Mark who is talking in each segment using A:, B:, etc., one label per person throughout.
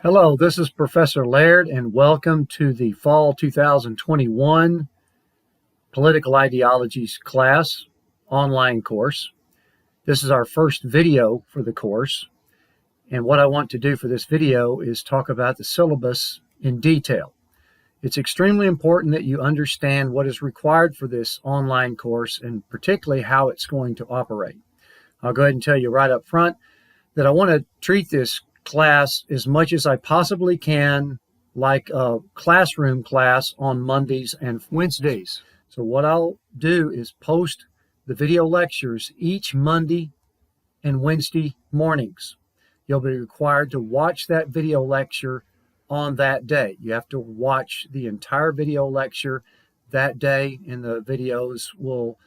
A: Hello, this is Professor Laird, and welcome to the Fall 2021 Political Ideologies class online course. This is our first video for the course, and what I want to do for this video is talk about the syllabus in detail. It's extremely important that you understand what is required for this online course and particularly how it's going to operate. I'll go ahead and tell you right up front that I want to treat this class as much as I possibly can like a classroom class on Mondays and Wednesdays. So what I'll do is post the video lectures each Monday and Wednesday mornings. You'll be required to watch that video lecture on that day. You have to watch the entire video lecture that day, and the videos will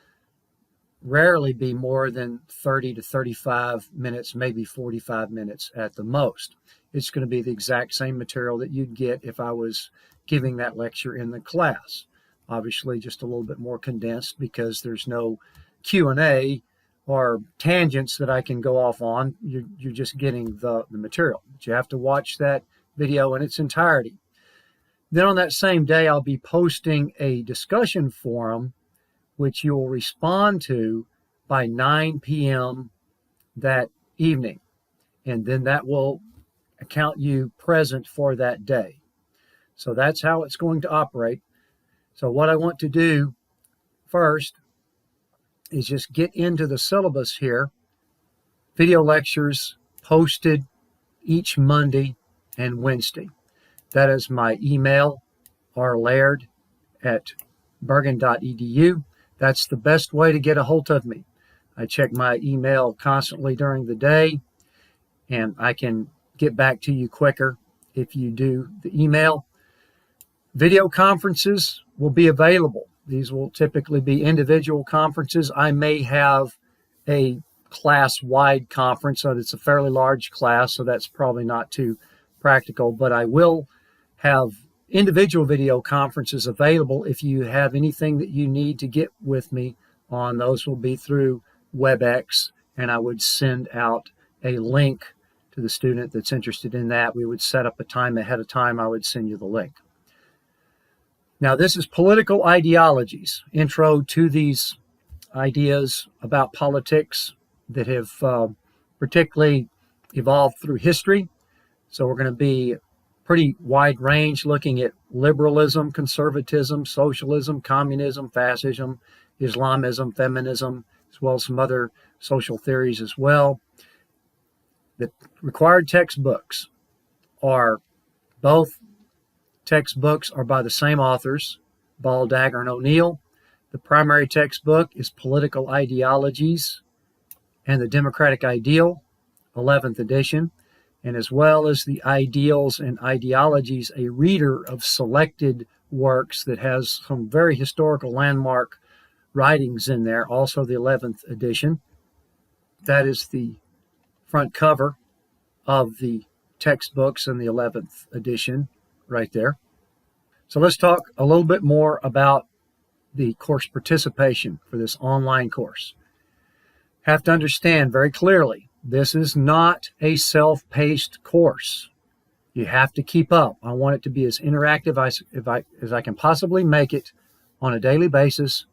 A: rarely be more than 30 to 35 minutes, maybe 45 minutes at the most. It's going to be the exact same material that you'd get if I was giving that lecture in the class. Obviously, just a little bit more condensed because there's no Q&A or tangents that I can go off on. You're just getting the material. But you have to watch that video in its entirety. Then on that same day, I'll be posting a discussion forum which you will respond to by 9 p.m. that evening. And then that will count you present for that day. So that's how it's going to operate. So what I want to do first is just get into the syllabus here. Video lectures posted each Monday and Wednesday. That is my email, rlaird@bergen.edu. That's the best way to get a hold of me. I check my email constantly during the day, and I can get back to you quicker if you do the email. Video conferences will be available. These will typically be individual conferences. I may have a class-wide conference, so it's a fairly large class, so that's probably not too practical, but I will have individual video conferences available. If you have anything that you need to get with me on, those will be through WebEx, and I would send out a link to the student that's interested in that. We would set up a time ahead of time. I would send you the link. Now, this is political ideologies, intro to these ideas about politics that have particularly evolved through history. So we're going to be pretty wide range, looking at liberalism, conservatism, socialism, communism, fascism, Islamism, feminism, as well as some other social theories as well. The required textbooks are both textbooks are by the same authors, Ball, Dagger, and O'Neill. The primary textbook is Political Ideologies and the Democratic Ideal, 11th edition. And as well as the Ideals and Ideologies, a reader of selected works that has some very historical landmark writings in there, also the 11th edition. That is the front cover of the textbooks in the 11th edition right there. So let's talk a little bit more about the course participation for this online course. Have to understand very clearly, this is not a self-paced course. You have to keep up. I want it to be as interactive as I can possibly make it on a daily basis,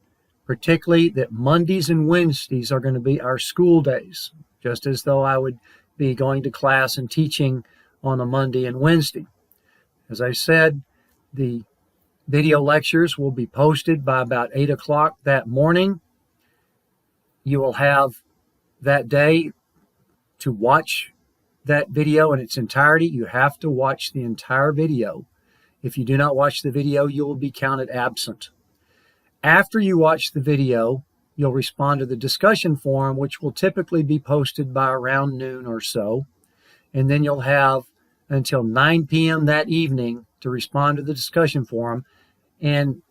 A: particularly that Mondays and Wednesdays are going to be our school days, just as though I would be going to class and teaching on a Monday and Wednesday. As I said, the video lectures will be posted by about 8 o'clock that morning. You will have that day to watch that video in its entirety. You have to watch the entire video. If you do not watch the video, you will be counted absent. After you watch the video, you'll respond to the discussion forum, which will typically be posted by around noon or so. And then you'll have until 9 p.m. that evening to respond to the discussion forum. And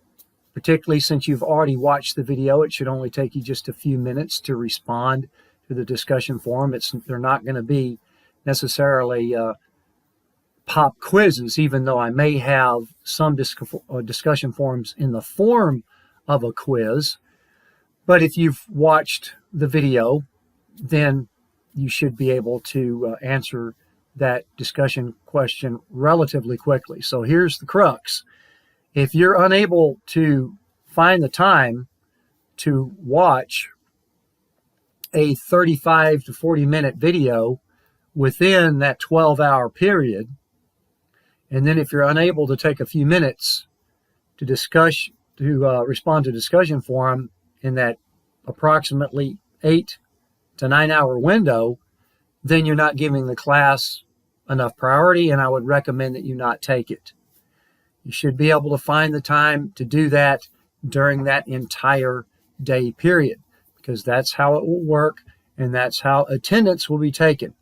A: particularly since you've already watched the video, it should only take you just a few minutes to respond to the discussion forum. They're not going to be necessarily pop quizzes, even though I may have some discussion forums in the form of a quiz. But if you've watched the video, then you should be able to answer that discussion question relatively quickly. So here's the crux. If you're unable to find the time to watch a 35 to 40-minute video within that 12-hour period, and then if you're unable to take a few minutes to respond to discussion forum in that approximately 8 to 9 hour window, then you're not giving the class enough priority, and I would recommend that you not take it. You should be able to find the time to do that during that entire day period, because that's how it will work, and that's how attendance will be taken.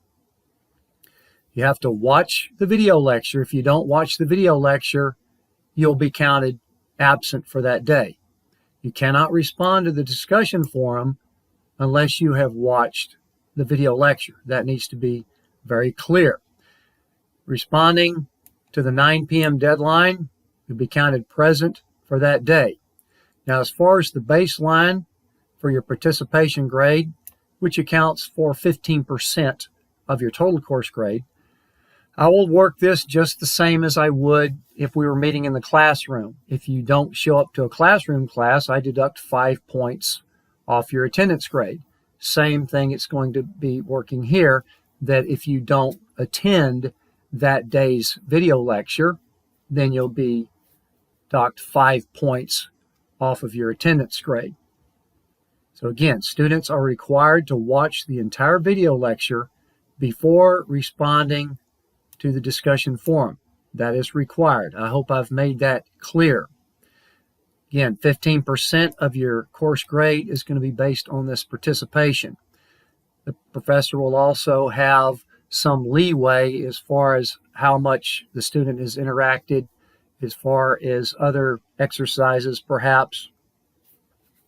A: You have to watch the video lecture. If you don't watch the video lecture, you'll be counted absent for that day. You cannot respond to the discussion forum unless you have watched the video lecture. That needs to be very clear. Responding to the 9 p.m. deadline, you'll be counted present for that day. Now, as far as the baseline for your participation grade, which accounts for 15% of your total course grade, I will work this just the same as I would if we were meeting in the classroom. If you don't show up to a classroom class, I deduct 5 points off your attendance grade. Same thing it's going to be working here, that if you don't attend that day's video lecture, then you'll be docked 5 points off of your attendance grade. So again, students are required to watch the entire video lecture before responding to the discussion forum. That is required. I hope I've made that clear. Again, 15% of your course grade is going to be based on this participation. The professor will also have some leeway as far as how much the student has interacted, as far as other exercises perhaps,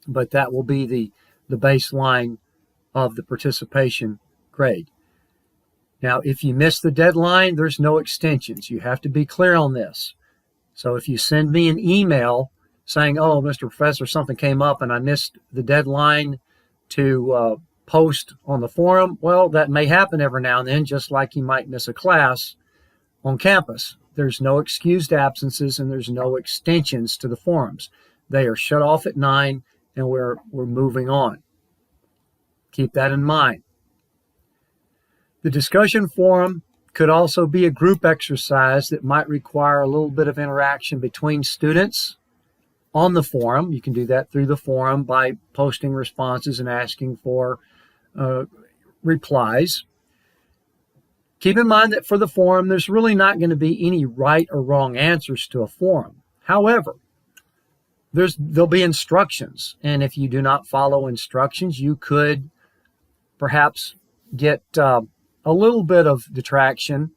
A: but that will be the baseline of the participation grade. Now, if you miss the deadline, there's no extensions. You have to be clear on this. So if you send me an email saying, oh, Mr. Professor, something came up and I missed the deadline to post on the forum, well, that may happen every now and then, just like you might miss a class on campus. There's no excused absences and there's no extensions to the forums. They are shut off at 9 and we're moving on. Keep that in mind. The discussion forum could also be a group exercise that might require a little bit of interaction between students on the forum. You can do that through the forum by posting responses and asking for replies. Keep in mind that for the forum, there's really not going to be any right or wrong answers to a forum. However, there'll be instructions, and if you do not follow instructions, you could perhaps get a little bit of detraction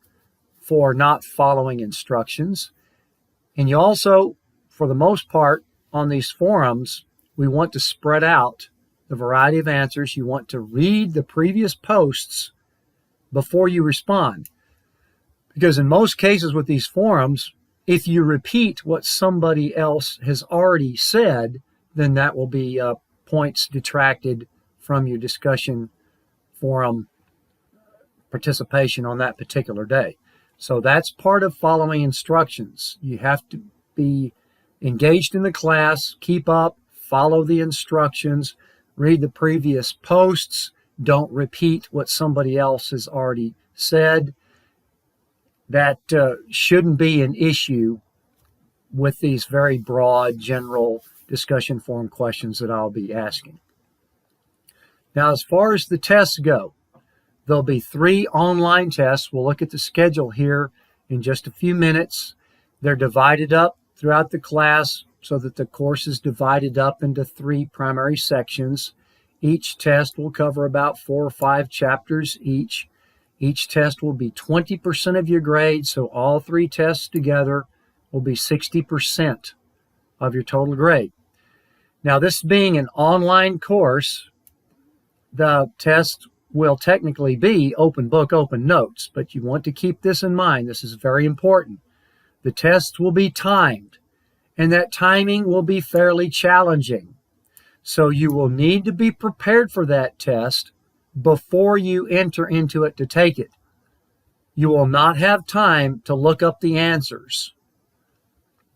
A: for not following instructions. And you also, for the most part, on these forums, we want to spread out the variety of answers. You want to read the previous posts before you respond. Because in most cases with these forums, if you repeat what somebody else has already said, then that will be points detracted from your discussion forum participation on that particular day. So that's part of following instructions. You have to be engaged in the class, keep up, follow the instructions, read the previous posts, don't repeat what somebody else has already said. That shouldn't be an issue with these very broad, general discussion forum questions that I'll be asking. Now, as far as the tests go, there'll be 3 online tests. We'll look at the schedule here in just a few minutes. They're divided up throughout the class so that the course is divided up into 3 primary sections. Each test will cover about 4 or 5 chapters each. Each test will be 20% of your grade, so all 3 tests together will be 60% of your total grade. Now, this being an online course, the test will technically be open book, open notes, but you want to keep this in mind. This is very important. The tests will be timed, and that timing will be fairly challenging. So you will need to be prepared for that test before you enter into it to take it. You will not have time to look up the answers.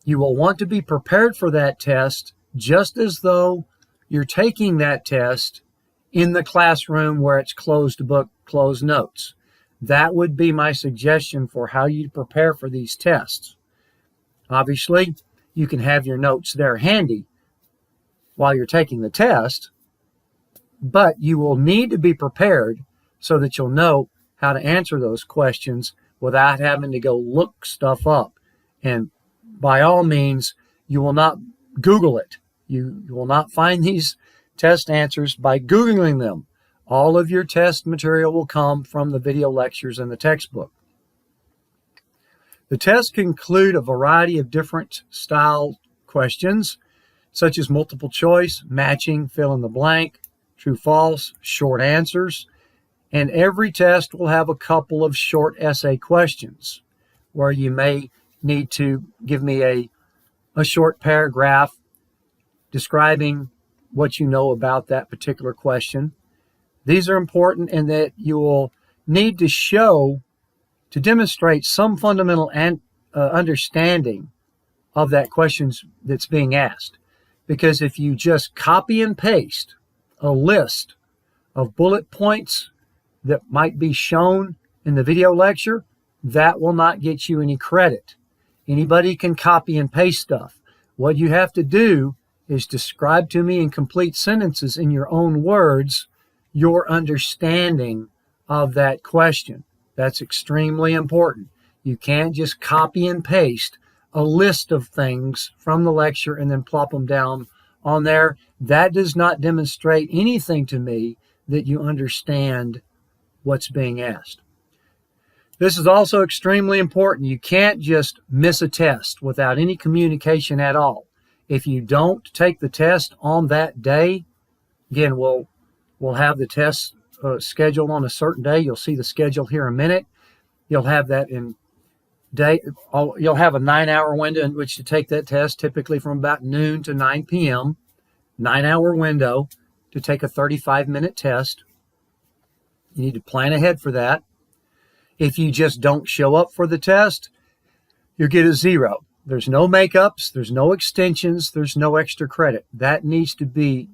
A: You will want to be prepared for that test just as though you're taking that test in the classroom where it's closed book, closed notes. That would be my suggestion for how you prepare for these tests. Obviously, you can have your notes there handy while you're taking the test, but you will need to be prepared so that you'll know how to answer those questions without having to go look stuff up. And by all means, you will not Google it. You will not find these test answers by Googling them. All of your test material will come from the video lectures and the textbook. The tests can include a variety of different style questions, such as multiple choice, matching, fill in the blank, true, false, short answers, and every test will have a couple of short essay questions where you may need to give me a short paragraph describing what you know about that particular question. These are important in that you will need to demonstrate some fundamental understanding of that question that's being asked. Because if you just copy and paste a list of bullet points that might be shown in the video lecture, that will not get you any credit. Anybody can copy and paste stuff. What you have to do is describe to me in complete sentences in your own words your understanding of that question. That's extremely important. You can't just copy and paste a list of things from the lecture and then plop them down on there. That does not demonstrate anything to me that you understand what's being asked. This is also extremely important. You can't just miss a test without any communication at all. If you don't take the test on that day, again, we'll have the test scheduled on a certain day. You'll see the schedule here in a minute. You'll have that in day. You'll have a 9-hour window in which to take that test, typically from about noon to 9 p.m. 9-hour window to take a 35-minute test. You need to plan ahead for that. If you just don't show up for the test, you'll get a 0. There's no makeups, there's no extensions, there's no extra credit. That needs to be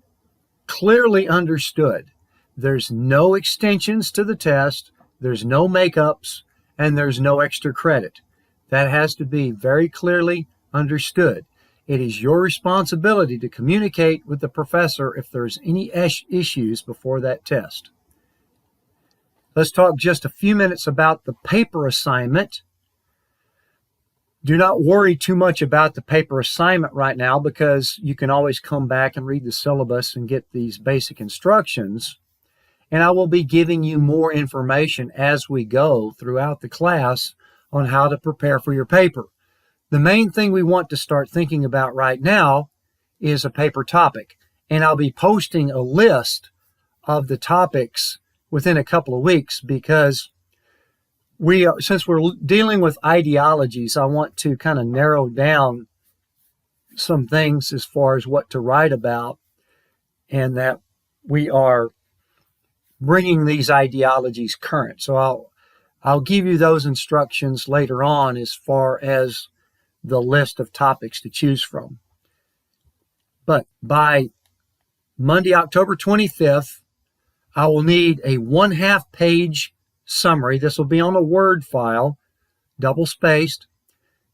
A: clearly understood. There's no extensions to the test, there's no makeups, and there's no extra credit. That has to be very clearly understood. It is your responsibility to communicate with the professor if there's any issues before that test. Let's talk just a few minutes about the paper assignment. Do not worry too much about the paper assignment right now because you can always come back and read the syllabus and get these basic instructions. And I will be giving you more information as we go throughout the class on how to prepare for your paper. The main thing we want to start thinking about right now is a paper topic. And I'll be posting a list of the topics within a couple of weeks because since we're dealing with ideologies, I want to kind of narrow down some things as far as what to write about, and that we are bringing these ideologies current. So I'll give you those instructions later on as far as the list of topics to choose from. But by Monday, October 25th, I will need a 1/2 page summary. This will be on a Word file, double-spaced,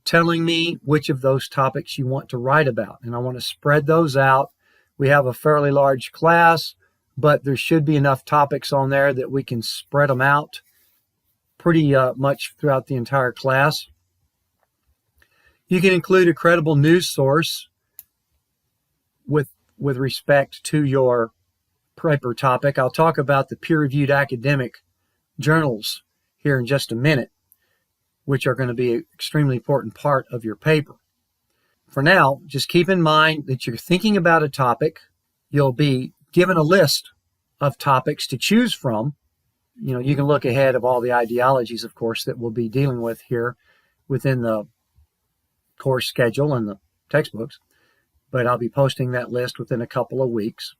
A: telling me which of those topics you want to write about. And I want to spread those out. We have a fairly large class, but there should be enough topics on there that we can spread them out pretty much throughout the entire class. You can include a credible news source with respect to your paper topic. I'll talk about the peer-reviewed academic journals here in just a minute, which are going to be an extremely important part of your paper. For now, just keep in mind that you're thinking about a topic. You'll be given a list of topics to choose from. You can look ahead of all the ideologies, of course, that we'll be dealing with here within the course schedule and the textbooks, but I'll be posting that list within a couple of weeks.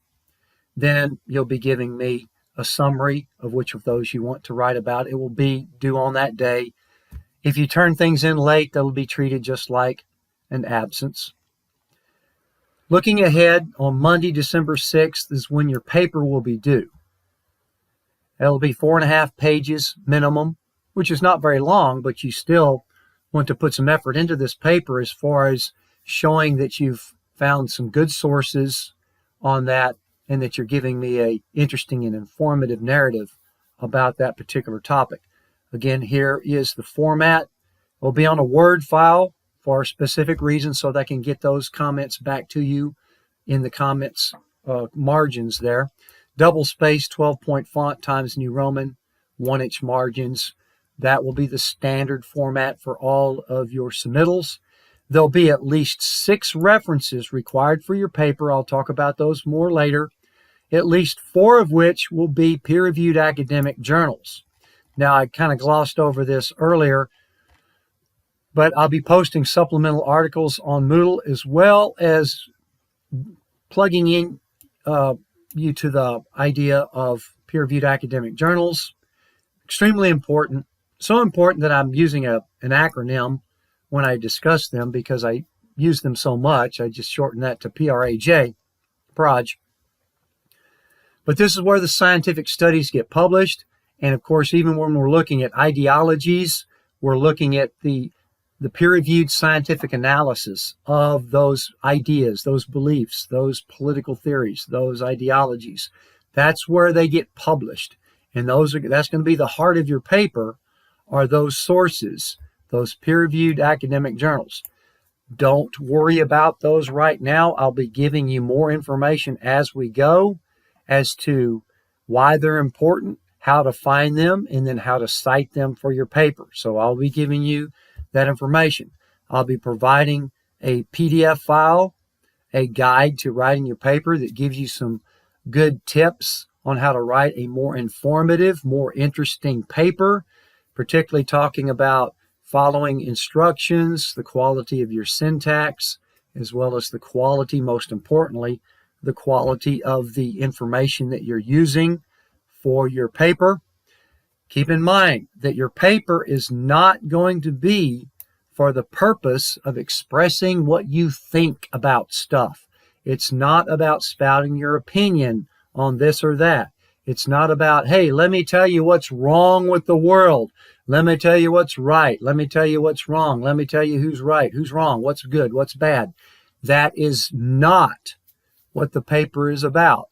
A: Then you'll be giving me a summary of which of those you want to write about. It will be due on that day. If you turn things in late, they'll be treated just like an absence. Looking ahead, on Monday, December 6th is when your paper will be due. It'll be 4.5 pages minimum, which is not very long, but you still want to put some effort into this paper as far as showing that you've found some good sources on that and that you're giving me a interesting and informative narrative about that particular topic. Again, here is the format. It will be on a Word file for a specific reason so that I can get those comments back to you in the comments margins there. Double space 12-point font, Times New Roman, 1-inch margins. That will be the standard format for all of your submittals. There'll be at least 6 references required for your paper. I'll talk about those more later. At least 4 of which will be peer-reviewed academic journals. Now, I kind of glossed over this earlier, but I'll be posting supplemental articles on Moodle as well as plugging in you to the idea of peer-reviewed academic journals. Extremely important. So important that I'm using an acronym when I discuss them because I use them so much. I just shorten that to PRAJ, PROJ. But this is where the scientific studies get published. And of course, even when we're looking at ideologies, we're looking at the peer-reviewed scientific analysis of those ideas, those beliefs, those political theories, those ideologies. That's where they get published. And that's going to be the heart of your paper, are those sources, those peer-reviewed academic journals. Don't worry about those right now. I'll be giving you more information as we go as to why they're important, how to find them, and then how to cite them for your paper. So I'll be giving you that information. I'll be providing a PDF file, a guide to writing your paper that gives you some good tips on how to write a more informative, more interesting paper, particularly talking about following instructions, the quality of your syntax, as well as the quality, most importantly, the quality of the information that you're using for your paper. Keep in mind that your paper is not going to be for the purpose of expressing what you think about stuff. It's not about spouting your opinion on this or that. It's not about, hey, let me tell you what's wrong with the world. Let me tell you what's right. Let me tell you what's wrong. Let me tell you who's right, who's wrong, what's good, what's bad. That is not what the paper is about.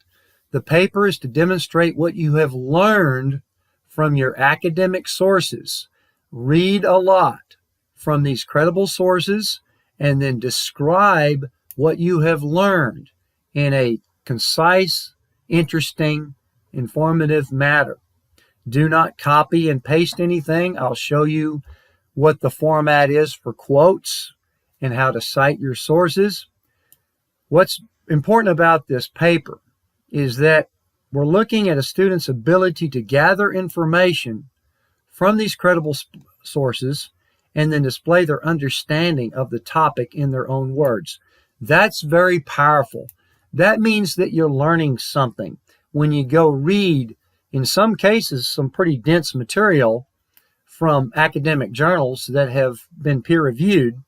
A: The paper is to demonstrate what you have learned from your academic sources. Read a lot from these credible sources and then describe what you have learned in a concise, interesting, informative manner. Do not copy and paste anything. I'll show you what the format is for quotes and how to cite your sources. What's important about this paper is that we're looking at a student's ability to gather information from these credible sources and then display their understanding of the topic in their own words. That's very powerful. That means that you're learning something. When you go read, in some cases, some pretty dense material from academic journals that have been peer-reviewed,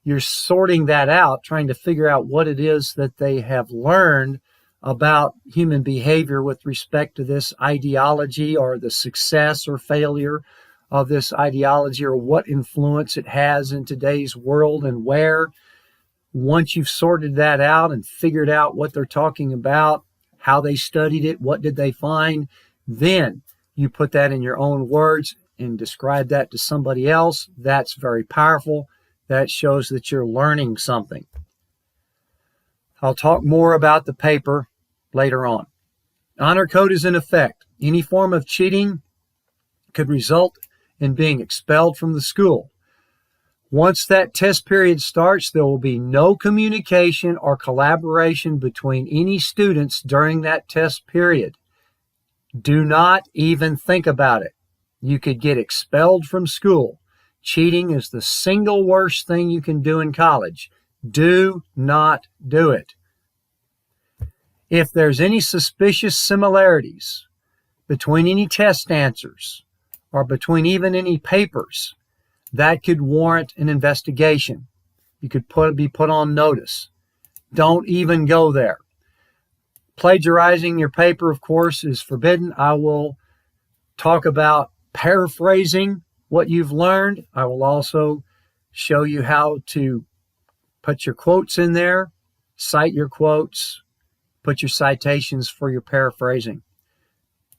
A: you're sorting that out, trying to figure out what it is that they have learned about human behavior with respect to this ideology or the success or failure of this ideology or what influence it has in today's world and where. Once you've sorted that out and figured out what they're talking about, how they studied it, what did they find, then you put that in your own words and describe that to somebody else. That's very powerful. That shows that you're learning something. I'll talk more about the paper later on. Honor code is in effect. Any form of cheating could result in being expelled from the school. Once that test period starts, there will be no communication or collaboration between any students during that test period. Do not even think about it. You could get expelled from school. Cheating is the single worst thing you can do in college. Do not do it. If there's any suspicious similarities between any test answers or between even any papers, that could warrant an investigation. You could be put on notice. Don't even go there. Plagiarizing your paper, of course, is forbidden. I will talk about paraphrasing what you've learned. I will also show you how to put your quotes in there, cite your quotes, put your citations for your paraphrasing.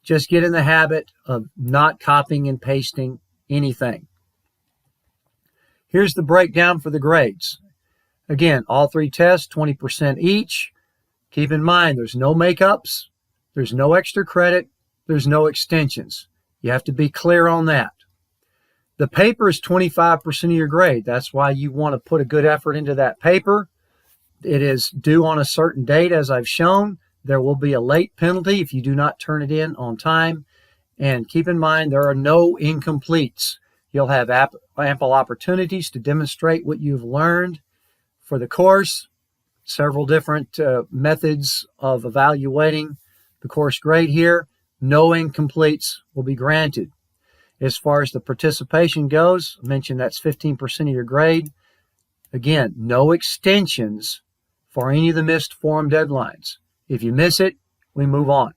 A: Just get in the habit of not copying and pasting anything. Here's the breakdown for the grades. Again, all 3 tests, 20% each. Keep in mind, there's no makeups, there's no extra credit, there's no extensions. You have to be clear on that. The paper is 25% of your grade. That's why you want to put a good effort into that paper. It is due on a certain date, as I've shown. There will be a late penalty if you do not turn it in on time. And keep in mind, there are no incompletes. You'll have ample opportunities to demonstrate what you've learned for the course. Several different methods of evaluating the course grade here. No incompletes will be granted. As far as the participation goes, I mentioned that's 15% of your grade. Again, no extensions for any of the missed form deadlines. If you miss it, we move on.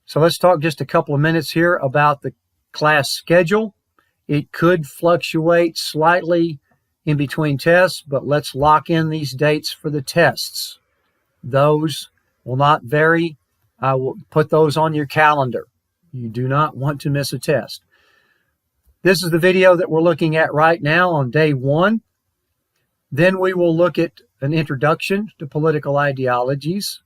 A: So let's talk just a couple of minutes here about the class schedule. It could fluctuate slightly in between tests, but let's lock in these dates for the tests. Those will not vary. I will put those on your calendar. You do not want to miss a test. This is the video that we're looking at right now on day 1. Then we will look at an introduction to political ideologies.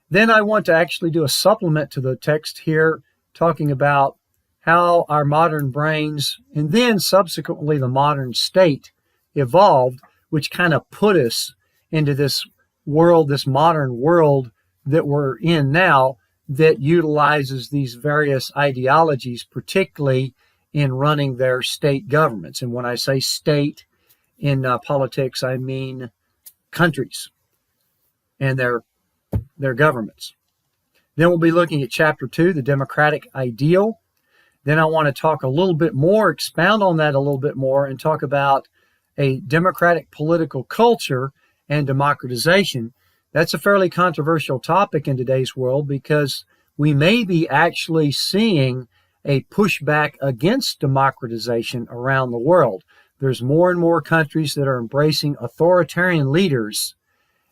A: Then I want to actually do a supplement to the text here, talking about how our modern brains and then subsequently the modern state evolved, which kind of put us into this world, this modern world that we're in now, that utilizes these various ideologies, particularly in running their state governments. And when I say state in politics, I mean countries and their governments. Then we'll be looking at Chapter 2, the democratic ideal. Then I want to talk a little bit more, expound on that a little bit more, and talk about a democratic political culture and democratization. That's a fairly controversial topic in today's world because we may be actually seeing a pushback against democratization around the world. There's more and more countries that are embracing authoritarian leaders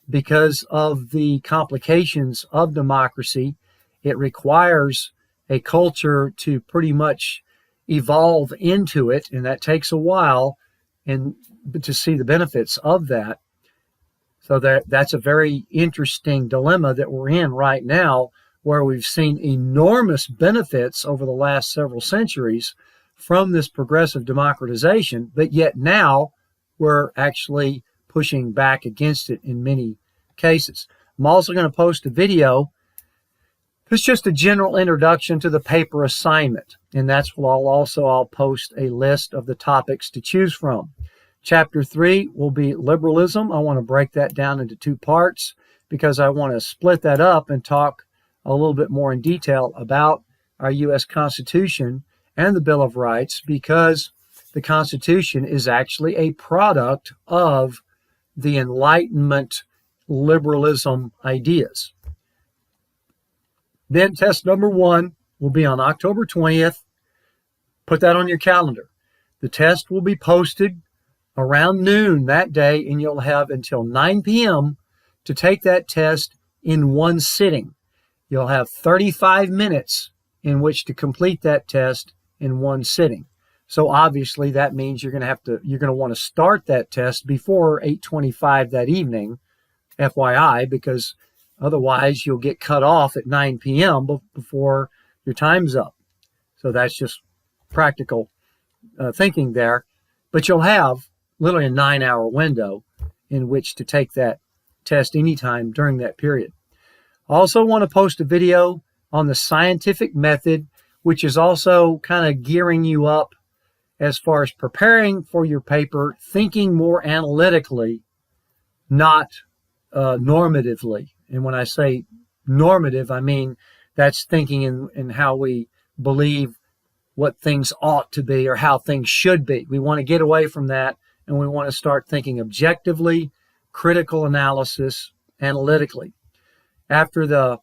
A: because of the complications of democracy. It requires a culture to pretty much evolve into it, and that takes a while and to see the benefits of that. So that's a very interesting dilemma that we're in right now, where we've seen enormous benefits over the last several centuries from this progressive democratization, but yet now we're actually pushing back against it in many cases. I'm also going to post a video. It's just a general introduction to the paper assignment, and that's what I'll post a list of the topics to choose from. Chapter 3 will be liberalism. I want to break that down into 2 parts because I want to split that up and talk a little bit more in detail about our U.S. Constitution and the Bill of Rights, because the Constitution is actually a product of the Enlightenment liberalism ideas. Then test number 1 will be on October 20th. Put that on your calendar. The test will be posted around noon that day, and you'll have until 9 p.m. to take that test in one sitting. You'll have 35 minutes in which to complete that test in one sitting. So obviously that means you're going to want to start that test before 8:25 that evening, FYI, because otherwise you'll get cut off at 9 p.m. before your time's up. So that's just practical thinking there. But you'll have literally a 9-hour window in which to take that test anytime during that period. I also want to post a video on the scientific method, which is also kind of gearing you up as far as preparing for your paper, thinking more analytically, not normatively. And when I say normative, I mean That's thinking in how we believe what things ought to be or how things should be. We want to get away from that, and we want to start thinking objectively, critical analysis, analytically. After the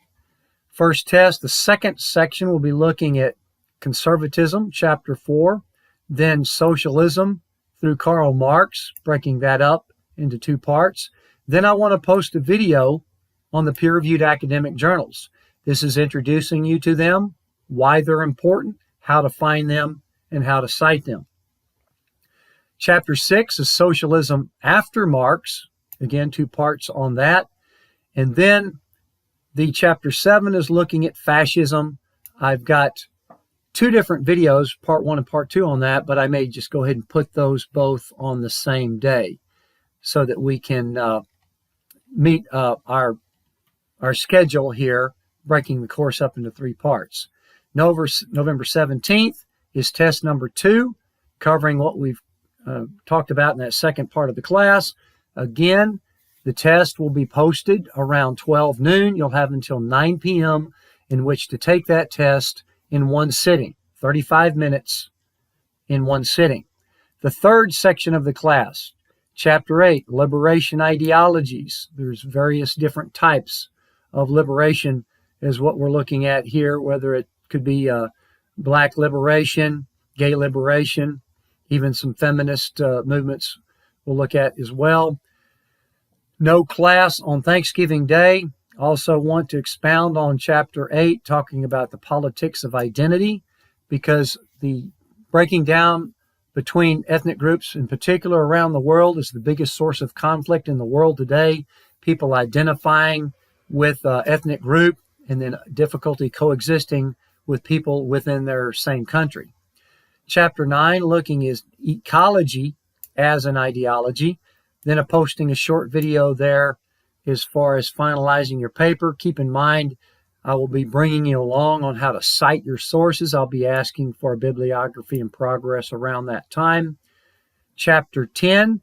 A: first test, the second section will be looking at conservatism, chapter 4, then socialism through Karl Marx, breaking that up into 2 parts. Then I want to post a video on the peer-reviewed academic journals. This is introducing you to them, why they're important, how to find them, and how to cite them. Chapter 6 is socialism after Marx. Again, 2 parts on that. And then the chapter 7 is looking at fascism. I've got 2 different videos, part 1 and part 2 on that, but I may just go ahead and put those both on the same day so that we can meet our schedule here, breaking the course up into 3 parts. November 17th is test number 2, covering what we've talked about in that second part of the class. Again, the test will be posted around 12 noon. You'll have until 9 p.m. in which to take that test in one sitting, 35 minutes in one sitting. The third section of the class, Chapter 8, Liberation Ideologies. There's various different types of liberation is what we're looking at here, whether it could be black liberation, gay liberation, even some feminist movements we'll look at as well. No class on Thanksgiving Day. Also want to expound on Chapter 8, talking about the politics of identity, because the breaking down between ethnic groups in particular around the world is the biggest source of conflict in the world today. People identifying with ethnic group and then difficulty coexisting with people within their same country. Chapter 9, looking at ecology as an ideology. Then posting a short video there as far as finalizing your paper. Keep in mind, I will be bringing you along on how to cite your sources. I'll be asking for a bibliography in progress around that time. Chapter 10,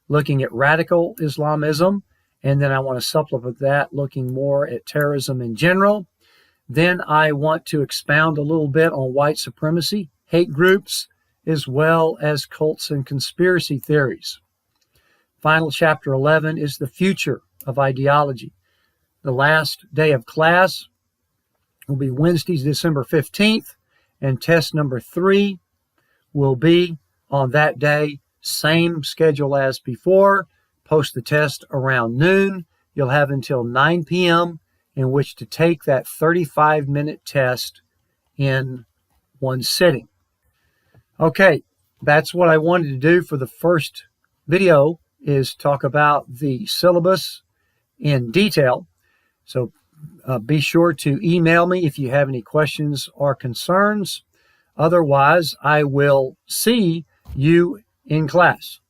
A: looking at radical Islamism. And then I want to supplement that, looking more at terrorism in general. Then I want to expound a little bit on white supremacy, hate groups, as well as cults and conspiracy theories. Final chapter 11 is the future of ideology. The last day of class will be Wednesday, December 15th, and test number 3 will be on that day, same schedule as before. Post the test around noon. You'll have until 9 p.m. in which to take that 35-minute test in one sitting. Okay, that's what I wanted to do for the first video, is talk about the syllabus in detail. So be sure to email me if you have any questions or concerns. Otherwise, I will see you in class.